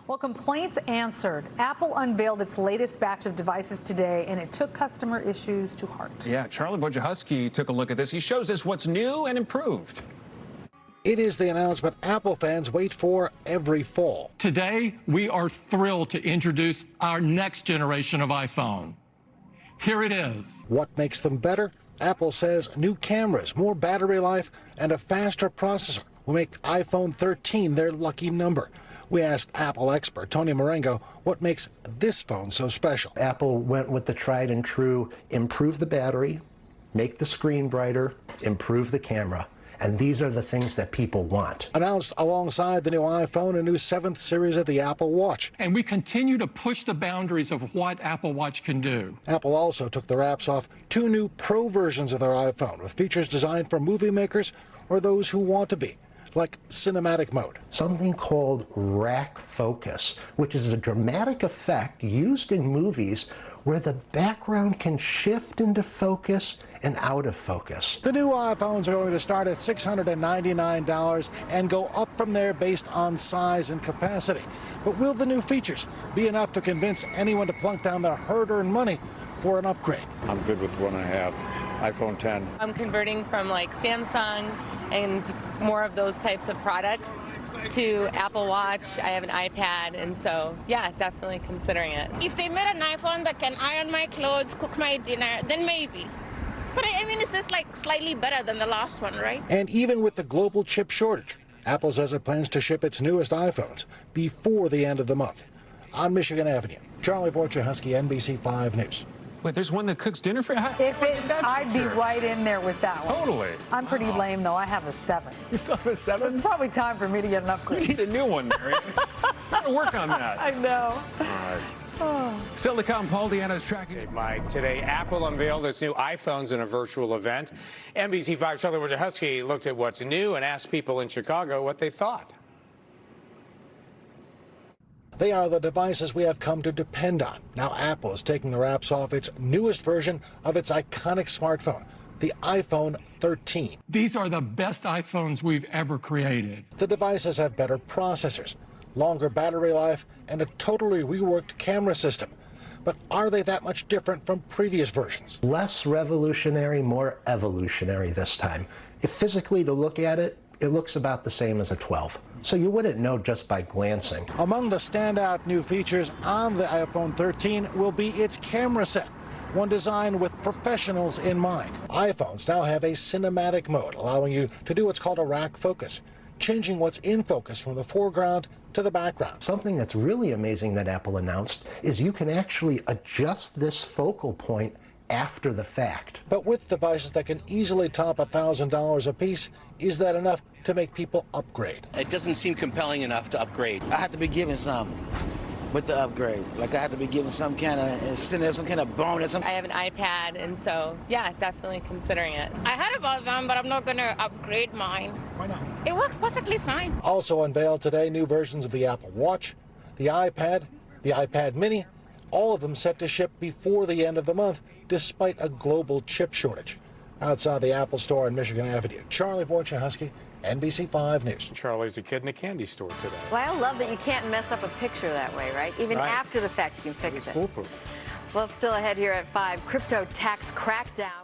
Well, complaints answered. Apple unveiled its latest batch of devices today, and it took customer issues to heart. Yeah, Charlie Wojciechowski took a look at this. He shows us what's new and improved. It is the announcement Apple fans wait for every fall. Today, we are thrilled to introduce our next generation of iPhone. Here it is. What makes them better? Apple says new cameras, more battery life, and a faster processor will make iPhone 13 their lucky number. We asked Apple expert Tony Marengo what makes this phone so special. Apple went with the tried and true, improve the battery, make the screen brighter, improve the camera. And these are the things that people want. Announced alongside the new iPhone, a new 7th series of the Apple Watch. And we continue to push the boundaries of what Apple Watch can do. Apple also took the wraps off 2 new Pro versions of their iPhone with features designed for movie makers or those who want to be, like cinematic mode. Something called rack focus, which is a dramatic effect used in movies where the background can shift into focus and out of focus. The new iPhones are going to start at $699 and go up from there based on size and capacity. But will the new features be enough to convince anyone to plunk down their hard-earned money for an upgrade? I'm good with the one I have, iPhone 10. I'm converting from like Samsung and more of those types of products to Apple Watch. I have an iPad, and so yeah, definitely considering it. If they made an iPhone that can iron my clothes, cook my dinner, then maybe. But I mean, it's just like slightly better than the last one, right? And even with the global chip shortage, Apple says it plans to ship its newest iPhones before the end of the month. On Michigan Avenue, Charlie Wojciechowski, NBC 5 News. Wait, there's one that cooks dinner for you? I'd be right in there with that one. Totally. I'm pretty lame, though. I have a 7. You still have a 7? It's probably time for me to get an You upgrade. need a new one, Mary. Got to work on that. I know. All right. Still to come, Paul Deanna's tracking. Hey, Mike, today Apple unveiled its new iPhones in a virtual event. NBC 5 Charlie Wojciechowski looked at what's new and asked people in Chicago what they thought. They are the devices we have come to depend on. Now Apple is taking the wraps off its newest version of its iconic smartphone, the iPhone 13. These are the best iPhones we've ever created. The devices have better processors, longer battery life, and a totally reworked camera system. But are they that much different from previous versions? Less revolutionary, more evolutionary this time. If physically to look at it, it looks about the same as a 12. So you wouldn't know just by glancing. Among the standout new features on the iPhone 13 will be its camera set, one designed with professionals in mind. iPhones now have a cinematic mode, allowing you to do what's called a rack focus, changing what's in focus from the foreground to the background. Something that's really amazing that Apple announced is you can actually adjust this focal point after the fact. But with devices that can easily top $1,000 a piece, is that enough to make people upgrade? It doesn't seem compelling enough to upgrade. I have to be given some with the upgrade. Like I have to be given some kind of incentive, some kind of bonus. I have an iPad, and so yeah, definitely considering it. I heard about them, but I'm not going to upgrade mine. Why not? It works perfectly fine. Also unveiled today, new versions of the Apple Watch, the iPad, the iPad mini, all of them set to ship before the end of the month, despite a global chip shortage. Outside the Apple Store on Michigan Avenue, Charlie Wojciechowski, NBC 5 News. Charlie's a kid in a candy store today. Well, I love that you can't mess up a picture that way, right? Even right. after the fact, you can fix it. Foolproof. Well, still ahead here at 5, crypto tax crackdown.